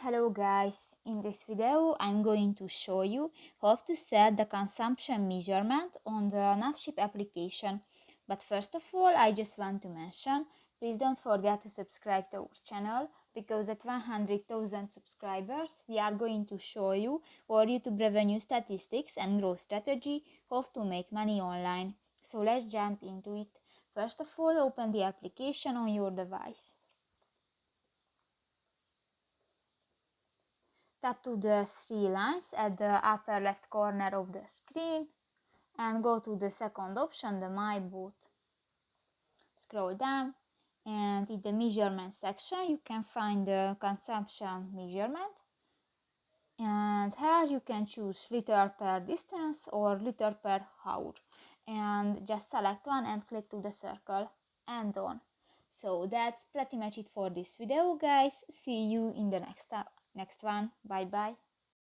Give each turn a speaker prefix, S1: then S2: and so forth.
S1: Hello guys, in this video I'm going to show you how to set the consumption measurement on the NavShip application. But first of all, I just want to mention, please don't forget to subscribe to our channel, because at 100,000 subscribers we are going to show you our YouTube revenue statistics and growth strategy, how to make money online. So let's jump into it. First of all, open the application on your device. Tap to the three lines at the upper left corner of the screen and go to the second option, the My Booth. Scroll down and in the measurement section you can find the consumption measurement, and here you can choose liter per distance or liter per hour, and just select one and click to the circle and on. So that's pretty much it for this video guys. See you in the next one. Bye bye.